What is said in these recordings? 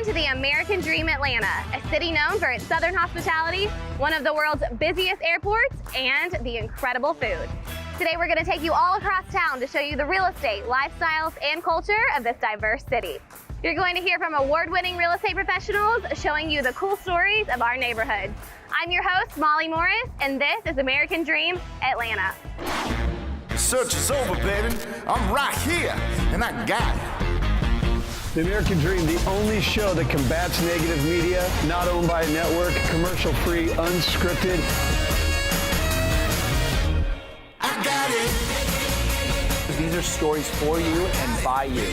Welcome to the American Dream Atlanta, a city known for its southern hospitality, one of the world's busiest airports, and the incredible food. Today we're going to take you all across town to show you the real estate, lifestyles, and culture of this diverse city. You're going to hear from award-winning real estate professionals showing you the cool stories of our neighborhoods. I'm your host, Molly Morris, and this is American Dream Atlanta. The search is over, baby. I'm right here, and I got it. The American Dream, the only show that combats negative media, not owned by a network, commercial-free, unscripted. I got it. These are stories for you and by you.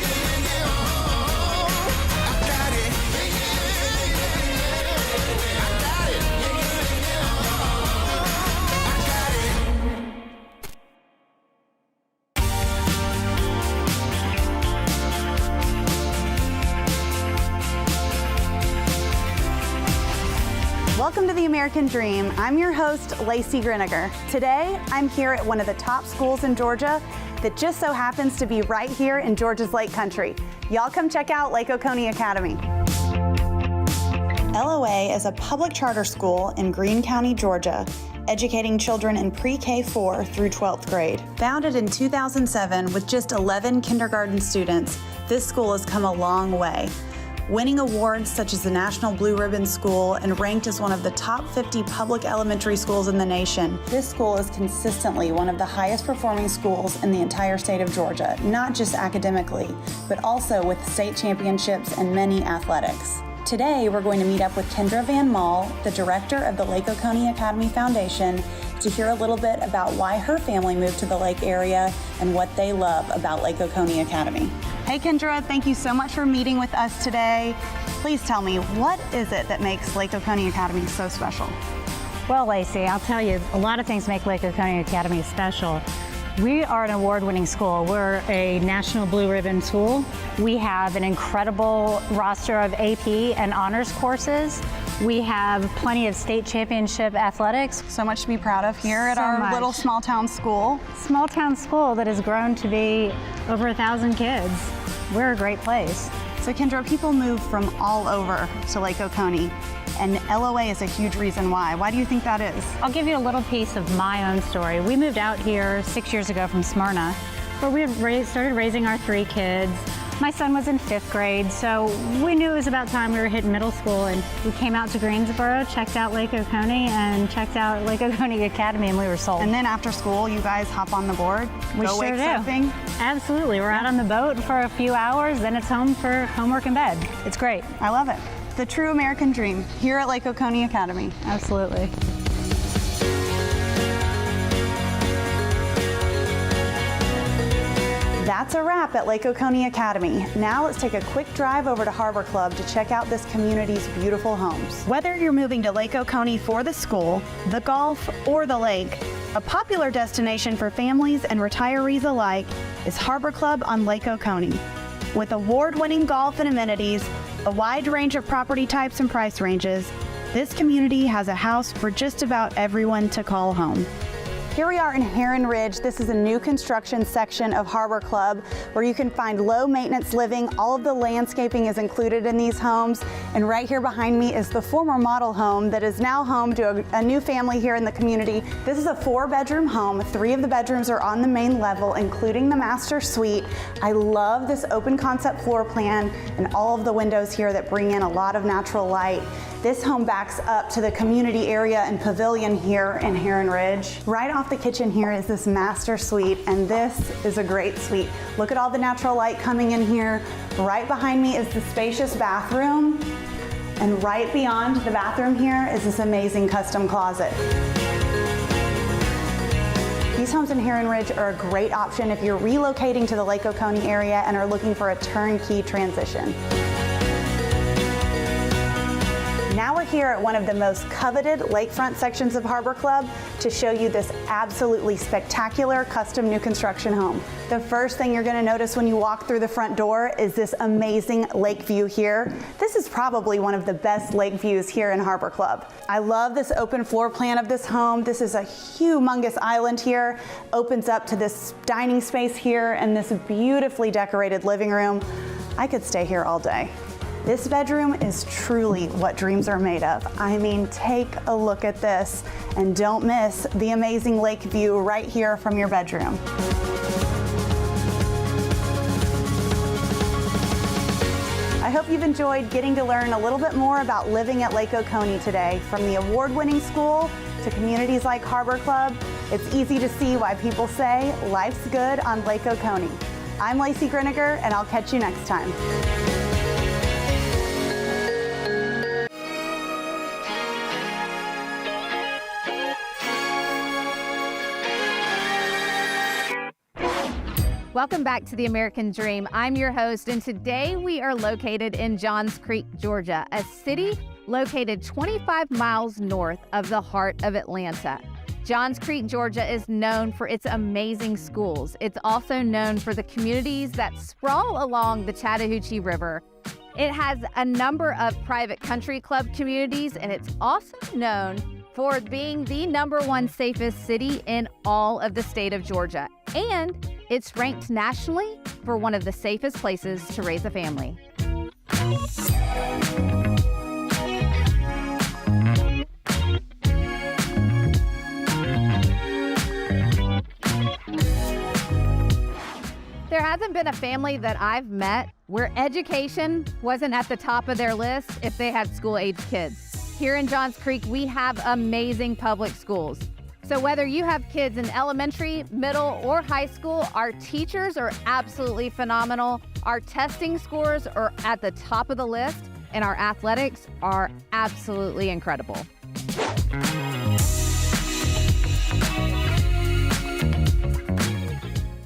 Welcome to the American Dream. I'm your host, Lacey Griniger. Today, I'm here at one of the top schools in Georgia that just so happens to be right here in Georgia's Lake Country. Y'all come check out Lake Oconee Academy. LOA is a public charter school in Greene County, Georgia, educating children in pre-K 4 through 12th grade. Founded in 2007 with just 11 kindergarten students, this school has come a long way, winning awards such as the National Blue Ribbon School and ranked as one of the top 50 public elementary schools in the nation. This school is consistently one of the highest performing schools in the entire state of Georgia, not just academically, but also with state championships and many athletics. Today, we're going to meet up with Kendra Van Mall, the director of the Lake Oconee Academy Foundation, to hear a little bit about why her family moved to the lake area and what they love about Lake Oconee Academy. Hey Kendra, thank you so much for meeting with us today. Please tell me, what is it that makes Lake Oconee Academy so special? Well, Lacey, I'll tell you, a lot of things make Lake Oconee Academy special. We are an award-winning school. We're a National Blue Ribbon school. We have an incredible roster of AP and honors courses. We have plenty of state championship athletics. So much to be proud of here at our little small town school. Small town school that has grown to be over 1,000 kids. We're a great place. So Kendra, people move from all over to Lake Oconee, and LOA is a huge reason why. Why do you think that is? I'll give you a little piece of my own story. We moved out here 6 years ago from Smyrna, where we started raising our 3 kids. My son was in 5th grade, so we knew it was about time we were hitting middle school, and we came out to Greensboro, checked out Lake Oconee, and checked out Lake Oconee Academy, and we were sold. And then after school, you guys hop on the board, go wake surfing? Absolutely. We're out on the boat for a few hours, then it's home for homework and bed. It's great. I love it. The true American dream here at Lake Oconee Academy. Absolutely. That's a wrap at Lake Oconee Academy. Now let's take a quick drive over to Harbor Club to check out this community's beautiful homes. Whether you're moving to Lake Oconee for the school, the golf, or the lake, a popular destination for families and retirees alike is Harbor Club on Lake Oconee. With award-winning golf and amenities, a wide range of property types and price ranges, this community has a house for just about everyone to call home. Here we are in Heron Ridge. This is a new construction section of Harbor Club where you can find low maintenance living. All of the landscaping is included in these homes. And right here behind me is the former model home that is now home to a new family here in the community. This is a 4-bedroom home. 3 of the bedrooms are on the main level, including the master suite. I love this open concept floor plan and all of the windows here that bring in a lot of natural light. This home backs up to the community area and pavilion here in Heron Ridge. Right off the kitchen here is this master suite, and this is a great suite. Look at all the natural light coming in here. Right behind me is the spacious bathroom, and right beyond the bathroom here is this amazing custom closet. These homes in Heron Ridge are a great option if you're relocating to the Lake Oconee area and are looking for a turnkey transition. Now we're here at one of the most coveted lakefront sections of Harbor Club to show you this absolutely spectacular custom new construction home. The first thing you're going to notice when you walk through the front door is this amazing lake view here. This is probably one of the best lake views here in Harbor Club. I love this open floor plan of this home. This is a humongous island here, opens up to this dining space here and this beautifully decorated living room. I could stay here all day. This bedroom is truly what dreams are made of. I mean, take a look at this and don't miss the amazing lake view right here from your bedroom. I hope you've enjoyed getting to learn a little bit more about living at Lake Oconee today. From the award-winning school to communities like Harbor Club, it's easy to see why people say life's good on Lake Oconee. I'm Lacey Griniger, and I'll catch you next time. Welcome back to The American Dream. I'm your host, and today we are located in Johns Creek, Georgia, a city located 25 miles north of the heart of Atlanta. Johns Creek, Georgia is known for its amazing schools. It's also known for the communities that sprawl along the Chattahoochee River. It has a number of private country club communities, and it's also known for being the #1 safest city in all of the state of Georgia. And it's ranked nationally for one of the safest places to raise a family. There hasn't been a family that I've met where education wasn't at the top of their list if they had school-age kids. Here in Johns Creek, we have amazing public schools. So whether you have kids in elementary, middle, or high school, our teachers are absolutely phenomenal. Our testing scores are at the top of the list, and our athletics are absolutely incredible.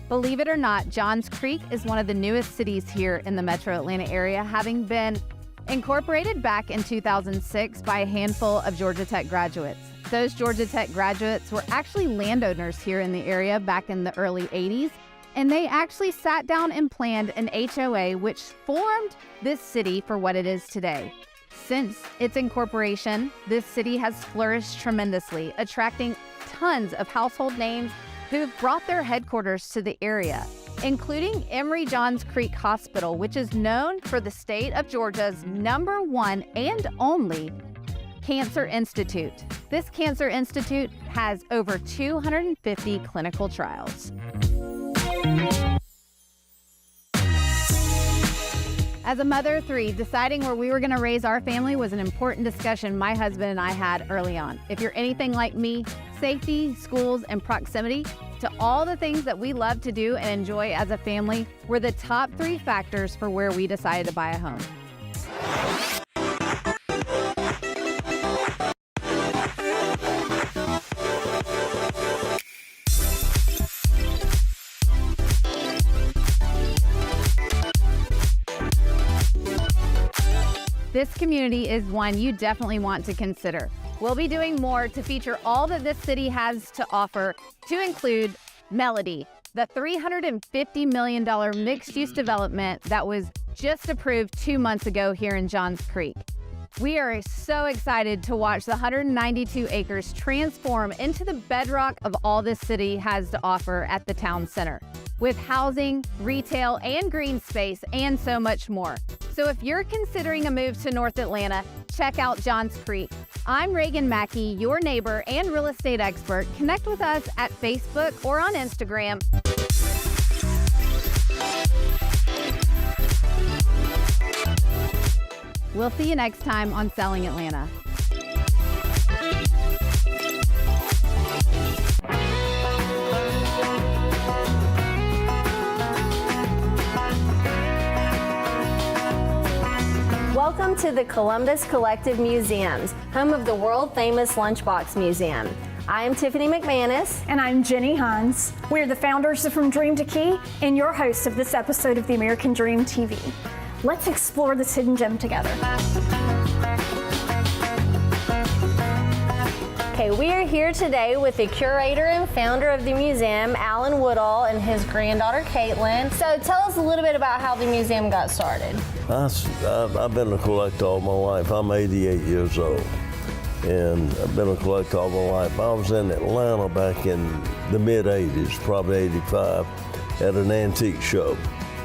Believe it or not, Johns Creek is one of the newest cities here in the metro Atlanta area, having been incorporated back in 2006 by a handful of Georgia Tech graduates. Those Georgia Tech graduates were actually landowners here in the area back in the early 80s, and they actually sat down and planned an HOA which formed this city for what it is today. Since its incorporation, this city has flourished tremendously, attracting tons of household names who've brought their headquarters to the area, including Emory Johns Creek Hospital, which is known for the state of Georgia's #1 and only Cancer Institute. This Cancer Institute has over 250 clinical trials. As a mother of 3, deciding where we were going to raise our family was an important discussion my husband and I had early on. If you're anything like me, safety, schools, and proximity to all the things that we love to do and enjoy as a family were the top 3 factors for where we decided to buy a home. This community is one you definitely want to consider. We'll be doing more to feature all that this city has to offer, to include Melody, the $350 million mixed-use development that was just approved 2 months ago here in Johns Creek. We are so excited to watch the 192 acres transform into the bedrock of all this city has to offer at the town center, with housing, retail, and green space, and so much more. So if you're considering a move to North Atlanta, check out Johns Creek. I'm Reagan Mackey, your neighbor and real estate expert. Connect with us at Facebook or on Instagram. We'll see you next time on Selling Atlanta. Welcome to the Columbus Collective Museums, home of the world-famous Lunchbox Museum. I am Tiffany McManus. And I'm Jenny Hines. We're the founders of From Dream to Key and your hosts of this episode of the American Dream TV. Let's explore this hidden gem together. Okay, we are here today with the curator and founder of the museum, Alan Woodall, and his granddaughter, Caitlin. So tell us a little bit about how the museum got started. I've been a collector all my life. I'm 88 years old, and I've been a collector all my life. I was in Atlanta back in the mid-'80s, probably 85, at an antique show.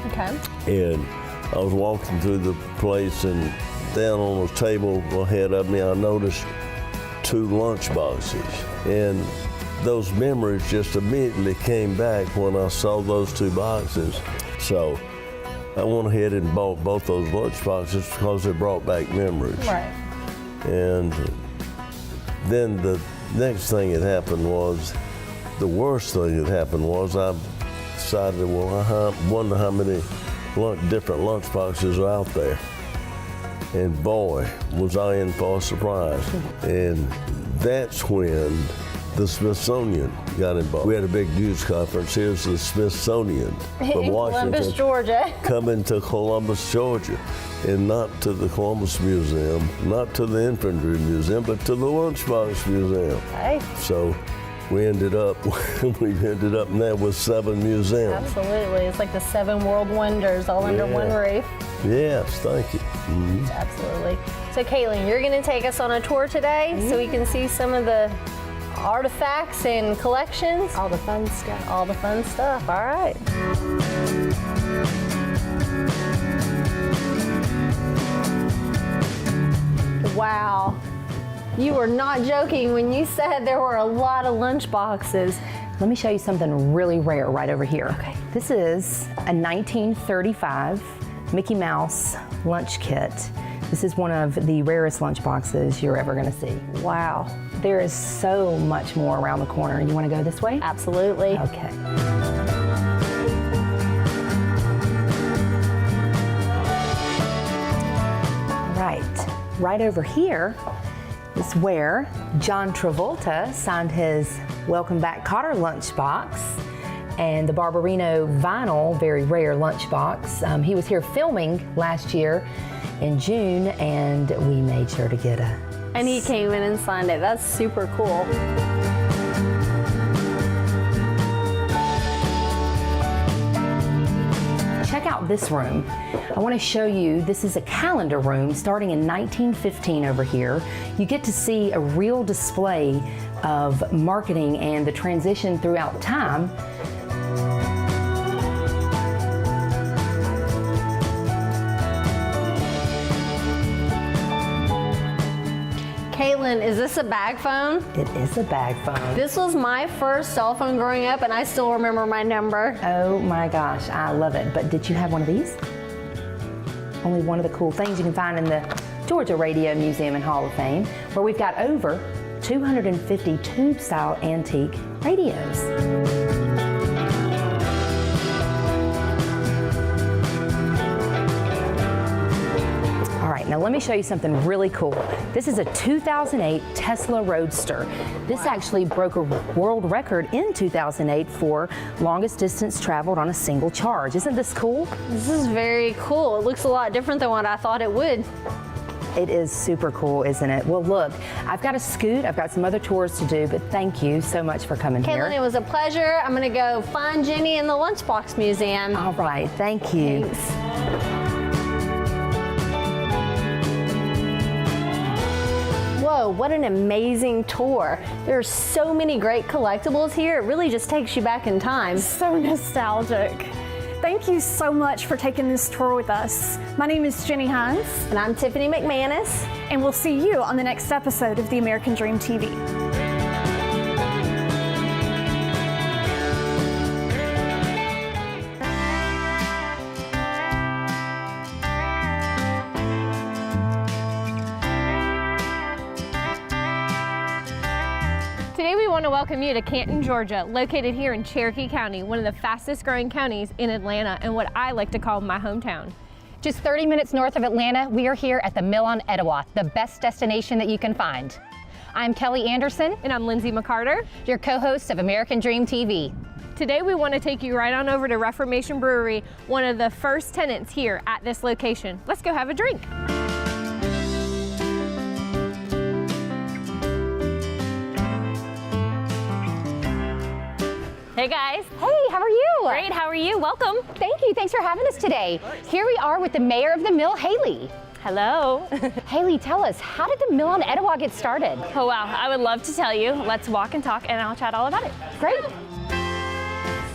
Okay. And I was walking through the place, and down on the table ahead of me, I noticed 2 lunch boxes. And those memories just immediately came back when I saw those 2 boxes. So I went ahead and bought both those lunch boxes because they brought back memories. Right. And then the next thing that happened was, the worst thing that happened was I decided, well, I wonder how many different lunch boxes are out there. And boy, was I in for a surprise. And that's when the Smithsonian got involved. We had a big news conference. Here's the Smithsonian from Washington, Columbus, Georgia. coming to Columbus, Georgia. And not to the Columbus Museum, not to the Infantry Museum, but to the Lunchbox Museum. Hey. So we ended up now with 7 museums. Absolutely. It's like the 7 world wonders all under one roof. Yes, thank you. Mm-hmm. Absolutely. So Caitlin, you're going to take us on a tour today so we can see some of the artifacts and collections. All the fun stuff. All the fun stuff. All right. Wow. You were not joking when you said there were a lot of lunch boxes. Let me show you something really rare right over here. Okay. This is a 1935 Mickey Mouse lunch kit. This is one of the rarest lunch boxes you're ever gonna see. Wow. There is so much more around the corner. You wanna go this way? Absolutely. Okay. Right over here is where John Travolta signed his Welcome Back Kotter lunchbox and the Barbarino vinyl, very rare lunchbox. He was here filming last year in June, and we made sure to get a... And he came in and signed it. That's super cool. Check out this room. I want to show you, this is a calendar room starting in 1915 over here. You get to see a real display of marketing and the transition throughout time. Caitlin, is this a bag phone? It is a bag phone. This was my first cell phone growing up, and I still remember my number. Oh my gosh, I love it. But did you have one of these? Only one of the cool things you can find in the Georgia Radio Museum and Hall of Fame, where we've got over 250 tube-style antique radios. Now let me show you something really cool. This is a 2008 Tesla Roadster. This actually broke a world record in 2008 for longest distance traveled on a single charge. Isn't this cool? This is very cool. It looks a lot different than what I thought it would. It is super cool, isn't it? Well, look, I've got to scoot. I've got some other tours to do, but thank you so much for coming here. Caitlin, it was a pleasure. I'm going to go find Jenny in the Lunchbox Museum. All right, thank you. Thanks. Whoa, what an amazing tour. There are so many great collectibles here. It really just takes you back in time. So nostalgic. Thank you so much for taking this tour with us. My name is Jenny Hines. And I'm Tiffany McManus. And we'll see you on the next episode of the American Dream TV. Today we want to welcome you to Canton, Georgia, located here in Cherokee County, one of the fastest growing counties in Atlanta and what I like to call my hometown. Just 30 minutes north of Atlanta, we are here at the Mill on Etowah, the best destination that you can find. I'm Kelly Anderson. And I'm Lindsay McCarter, your co-host of American Dream TV. Today we want to take you right on over to Reformation Brewery, one of the first tenants here at this location. Let's go have a drink. Hey guys. Hey, how are you? Great, how are you? Welcome. Thank you, thanks for having us today. Here we are with the mayor of the mill, Haley. Hello. Haley, tell us, how did the Mill on Etowah get started? Oh wow, I would love to tell you. Let's walk and talk and I'll chat all about it. Great.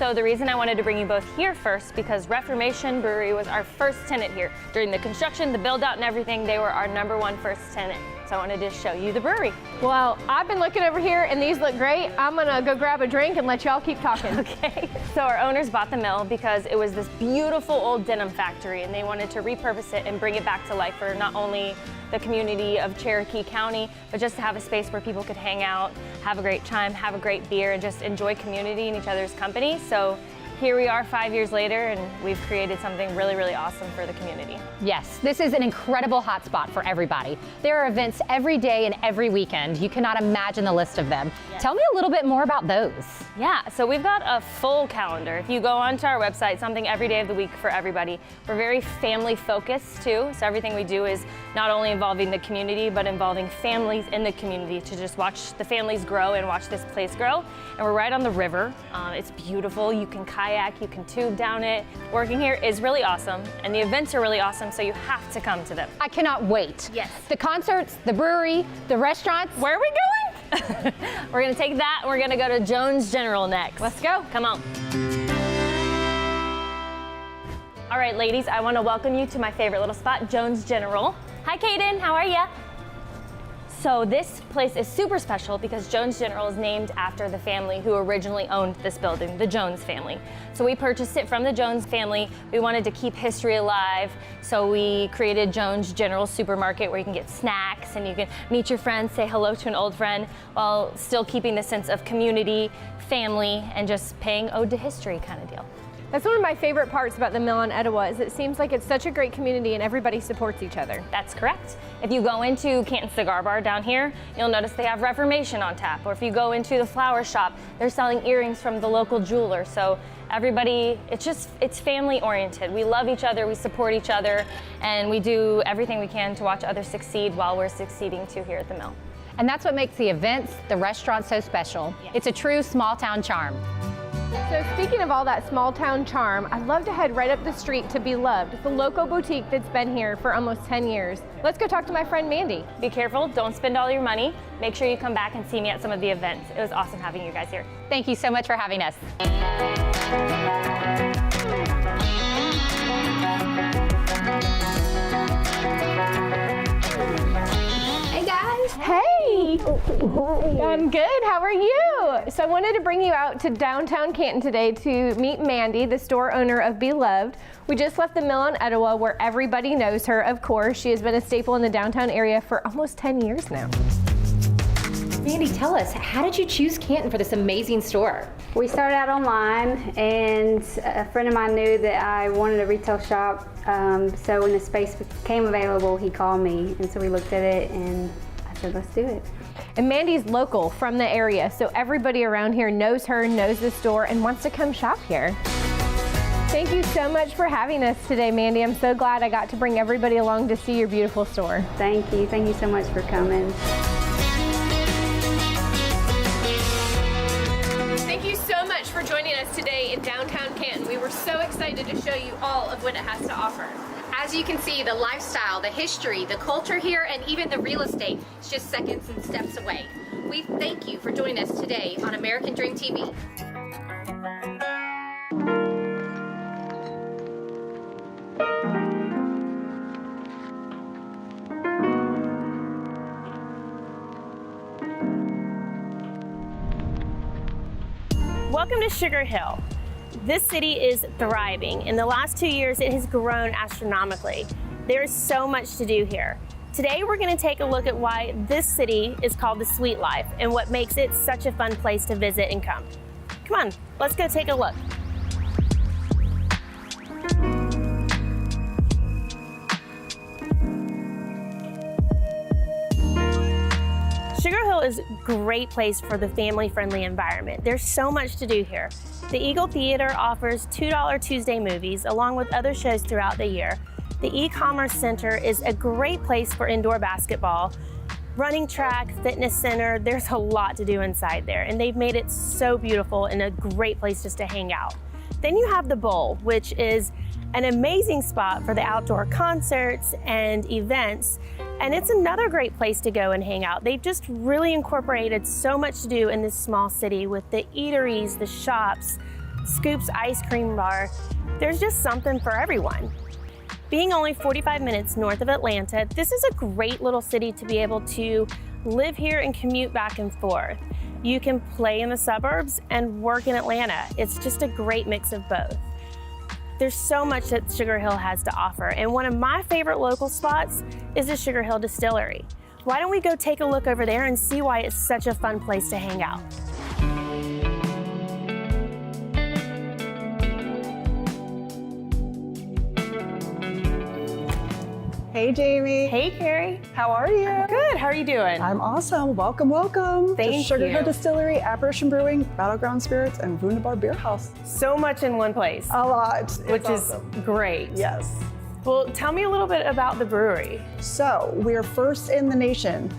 So the reason I wanted to bring you both here first, because Reformation Brewery was our first tenant here. During the construction, the build out and everything, they were our #1 first tenant. So I wanted to show you the brewery. Well, I've been looking over here and these look great. I'm gonna go grab a drink and let y'all keep talking. Okay. So our owners bought the mill because it was this beautiful old denim factory and they wanted to repurpose it and bring it back to life for not only the community of Cherokee County, but just to have a space where people could hang out, have a great time, have a great beer, and just enjoy community and each other's company. So here we are 5 years later, and we've created something really, really awesome for the community. Yes, this is an incredible hotspot for everybody. There are events every day and every weekend. You cannot imagine the list of them. Yes. Tell me a little bit more about those. Yeah, so we've got a full calendar. If you go onto our website, something every day of the week for everybody. We're very family focused too, so everything we do is not only involving the community, but involving families in the community to just watch the families grow and watch this place grow. And we're right on the river. It's beautiful. You can kayak, you can tube down it. Working here is really awesome, and the events are really awesome, so you have to come to them. I cannot wait. Yes. The concerts, the brewery, the restaurants. Where are we going? We're gonna take that and we're gonna go to Jones General next. Let's go. Come on. All right, ladies, I wanna welcome you to my favorite little spot, Jones General. Hi, Kaden, how are ya? So this place is super special because Jones General is named after the family who originally owned this building, the Jones family. So we purchased it from the Jones family. We wanted to keep history alive, so we created Jones General Supermarket where you can get snacks and you can meet your friends, say hello to an old friend, while still keeping the sense of community, family, and just paying ode to history kind of deal. That's one of my favorite parts about the Mill on Etowah is it seems like it's such a great community and everybody supports each other. That's correct. If you go into Canton Cigar Bar down here, you'll notice they have Reformation on tap. Or if you go into the flower shop, they're selling earrings from the local jeweler. So everybody, it's family oriented. We love each other, we support each other, and we do everything we can to watch others succeed while we're succeeding too here at the Mill. And that's what makes the events, the restaurants so special. Yes. It's a true small town charm. So speaking of all that small town charm, I'd love to head right up the street to Beloved, the local boutique that's been here for almost 10 years. Let's go talk to my friend Mandy. Be careful, don't spend all your money. Make sure you come back and see me at some of the events. It was awesome having you guys here. Thank you so much for having us. Hey guys. Hey! I'm good, how are you? So I wanted to bring you out to downtown Canton today to meet Mandy, the store owner of Beloved. We just left the Mill on Etowah where everybody knows her, of course. She has been a staple in the downtown area for almost 10 years now. Mandy, tell us, how did you choose Canton for this amazing store? We started out online, and a friend of mine knew that I wanted a retail shop, so when the space became available, he called me, and so we looked at it, and I said, let's do it. And Mandy's local from the area, so everybody around here knows her, knows the store, and wants to come shop here. Thank you so much for having us today, Mandy. I'm so glad I got to bring everybody along to see your beautiful store. Thank you so much for coming. Thank you so much for joining us today in downtown Canton. We were so excited to show you all of what it has to offer. As you can see, the lifestyle, the history, the culture here, and even the real estate is just seconds and steps away. We thank you for joining us today on American Dream TV. Welcome to Sugar Hill. This city is thriving. In the last 2 years, it has grown astronomically. There is so much to do here. Today, we're going to take a look at why this city is called the Sweet Life and what makes it such a fun place to visit and come. Come on, let's go take a look. Sugar Hill is a great place for the family-friendly environment. There's so much to do here. The Eagle Theater offers $2 Tuesday movies along with other shows throughout the year. The e-commerce center is a great place for indoor basketball, running track, fitness center. There's a lot to do inside there, and they've made it so beautiful and a great place just to hang out. Then you have the Bowl, which is an amazing spot for the outdoor concerts and events. And it's another great place to go and hang out. They've just really incorporated so much to do in this small city with the eateries, the shops, Scoops Ice Cream Bar. There's just something for everyone. Being only 45 minutes north of Atlanta, this is a great little city to be able to live here and commute back and forth. You can play in the suburbs and work in Atlanta. It's just a great mix of both. There's so much that Sugar Hill has to offer, and one of my favorite local spots is the Sugar Hill Distillery. Why don't we go take a look over there and see why it's such a fun place to hang out? Hey, Jamie. Hey, Carrie. How are you? Good. How are you doing? I'm awesome. Welcome, welcome Thank to Sugar you. Hill Distillery, Apparition Brewing, Battleground Spirits, and Wunderbar Beer House. So much in one place. A lot. Which It's is awesome. great. Yes. Well, tell me a little bit about the brewery. So, we're first in the nation,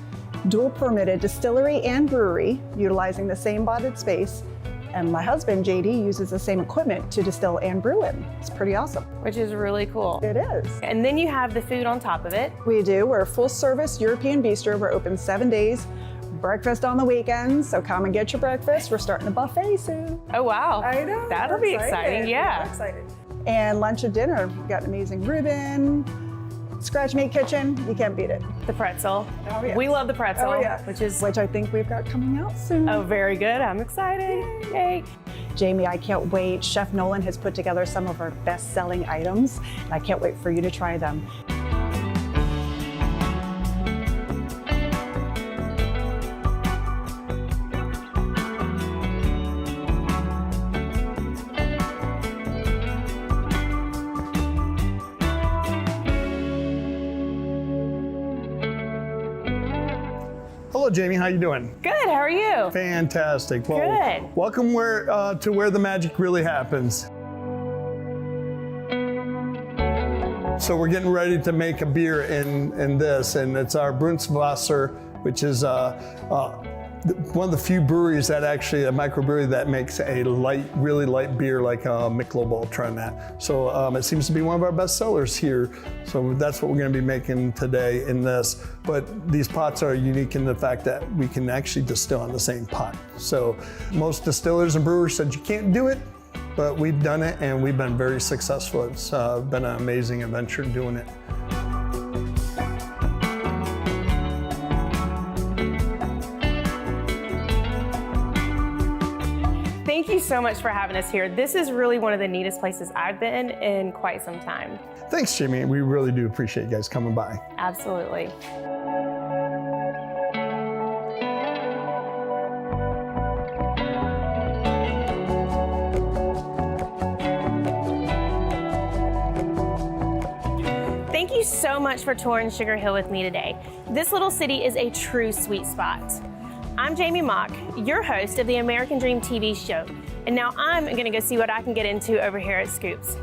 dual permitted distillery and brewery, utilizing the same bonded space. And my husband, JD, uses the same equipment to distill and brew in. It's pretty awesome. Which is really cool. It is. And then you have the food on top of it. We do. We're a full service European bistro. We're open 7 days. Breakfast on the weekends, so come and get your breakfast. We're starting a buffet soon. Oh, wow. I know. That'll we're be excited. exciting, yeah. We're excited. And lunch and dinner. We've got an amazing Reuben, scratch meat kitchen. You can't beat it. The pretzel. Oh, yes. We love the pretzel. Oh, yeah. Which I think we've got coming out soon. Oh, very good. I'm excited. Yay. Jamie, I can't wait. Chef Nolan has put together some of our best-selling items, and I can't wait for you to try them. Hello, Jamie. How you doing? Good. How are you? Fantastic. Well, Good. welcome to where the magic really happens. So we're getting ready to make a beer in this, and it's our Brunswasser, which is one of the few breweries that actually, a microbrewery that makes a really light beer like Michelob Ultra and that. So it seems to be one of our best sellers here. So that's what we're going to be making today in this. But these pots are unique in the fact that we can actually distill in the same pot. So most distillers and brewers said you can't do it, but we've done it and we've been very successful. It's been an amazing adventure doing it. Thank you so much for having us here. This is really one of the neatest places I've been in quite some time. Thanks, Jamie. We really do appreciate you guys coming by. Absolutely. Thank you so much for touring Sugar Hill with me today. This little city is a true sweet spot. I'm Jamie Mock, your host of the American Dream TV show, and now I'm going to go see what I can get into over here at Scoops.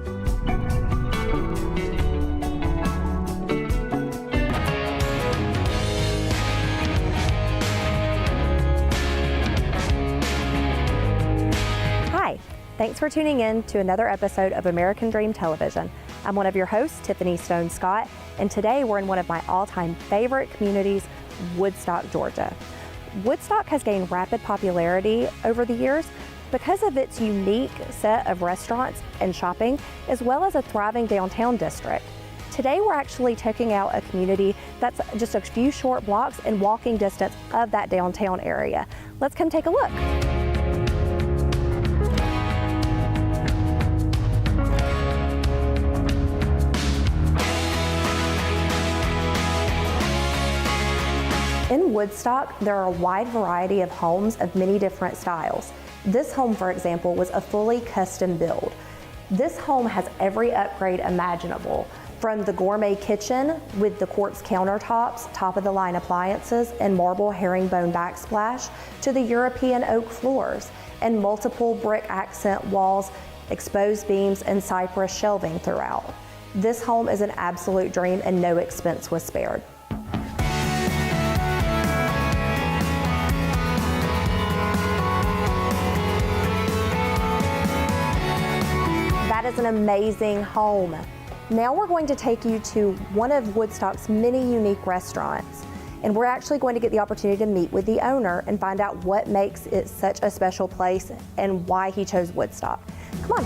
Hi, thanks for tuning in to another episode of American Dream Television. I'm one of your hosts, Tiffany Stone Scott, and today we're in one of my all-time favorite communities, Woodstock, Georgia. Woodstock has gained rapid popularity over the years because of its unique set of restaurants and shopping, as well as a thriving downtown district. Today we're actually checking out a community that's just a few short blocks in walking distance of that downtown area. Let's come take a look. In Woodstock, there are a wide variety of homes of many different styles. This home, for example, was a fully custom build. This home has every upgrade imaginable, from the gourmet kitchen with the quartz countertops, top-of-the-line appliances, and marble herringbone backsplash, to the European oak floors and multiple brick accent walls, exposed beams, and cypress shelving throughout. This home is an absolute dream and no expense was spared. That is an amazing home. Now we're going to take you to one of Woodstock's many unique restaurants. And we're actually going to get the opportunity to meet with the owner and find out what makes it such a special place and why he chose Woodstock. Come on.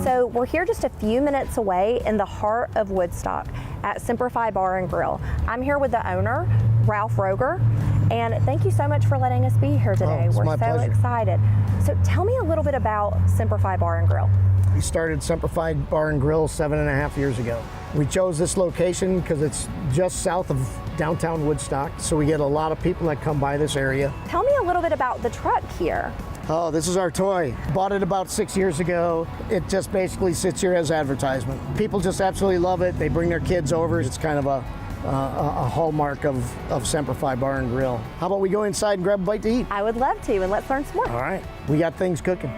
So we're here just a few minutes away in the heart of Woodstock at Simplify Bar and Grill. I'm here with the owner, Ralph Roger, and thank you so much for letting us be here today. It's We're my so pleasure. excited. So tell me a little bit about Simplify Bar and Grill. We started Simplified Bar and Grill 7.5 years ago. We chose this location because it's just south of downtown Woodstock, so we get a lot of people that come by this area. Tell me a little bit about the truck here. Oh, this is our toy. Bought it about 6 years ago. It just basically sits here as advertisement. People just absolutely love it. They bring their kids over. It's kind of a hallmark of Simplify Bar and Grill. How about we go inside and grab a bite to eat? I would love to, and let's learn some more. All right, we got things cooking.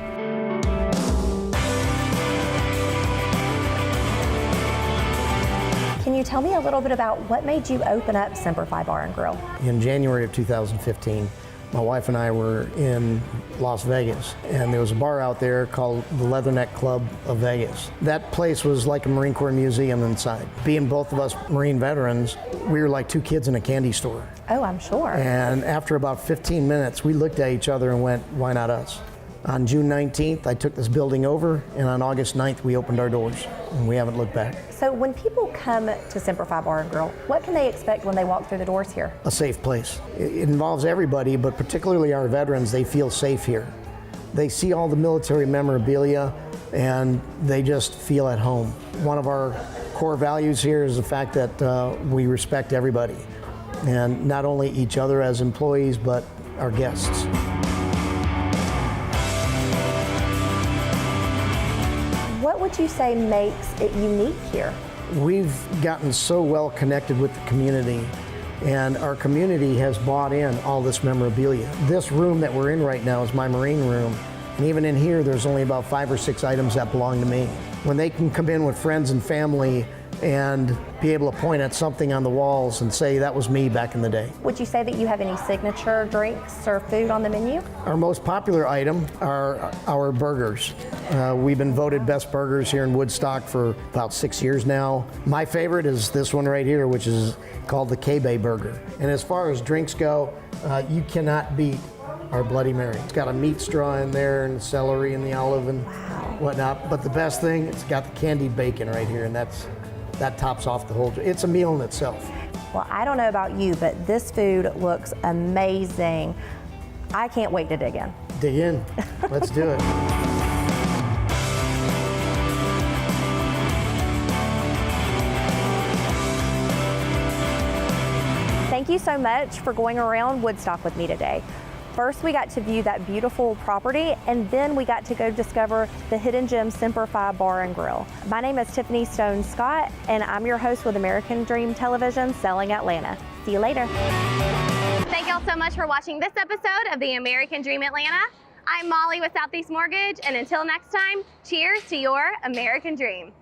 Can you tell me a little bit about what made you open up Simplify Bar and Grill? In January of 2015, my wife and I were in Las Vegas, and there was a bar out there called the Leatherneck Club of Vegas. That place was like a Marine Corps museum inside. Being both of us Marine veterans, we were like two kids in a candy store. Oh, I'm sure. And after about 15 minutes, we looked at each other and went, why not us? On June 19th, I took this building over, and on August 9th, we opened our doors, and we haven't looked back. So when people come to Simplify Bar and Grill, what can they expect when they walk through the doors here? A safe place. It involves everybody, but particularly our veterans. They feel safe here. They see all the military memorabilia, and they just feel at home. One of our core values here is the fact that we respect everybody, and not only each other as employees, but our guests. What would you say makes it unique here? We've gotten so well connected with the community, and our community has bought in all this memorabilia. This room that we're in right now is my Marine room, and even in here there's only about 5 or 6 items that belong to me. When they can come in with friends and family and be able to point at something on the walls and say, that was me back in the day. Would you say that you have any signature drinks or food on the menu? Our most popular item are our burgers. We've been voted best burgers here in Woodstock for about 6 years now. My favorite is this one right here, which is called the K-Bay Burger. And as far as drinks go, you cannot beat our Bloody Mary. It's got a meat straw in there and celery and the olive and whatnot. But the best thing, it's got the candied bacon right here, and that tops off the whole. It's a meal in itself. Well, I don't know about you, but this food looks amazing. I can't wait to dig in. Dig in. Let's do it. Thank you so much for going around Woodstock with me today. First, we got to view that beautiful property, and then we got to go discover the hidden gem Simplify Bar and Grill. My name is Tiffany Stone Scott, and I'm your host with American Dream Television, Selling Atlanta. See you later. Thank y'all so much for watching this episode of the American Dream Atlanta. I'm Molly with Southeast Mortgage, and until next time, cheers to your American Dream.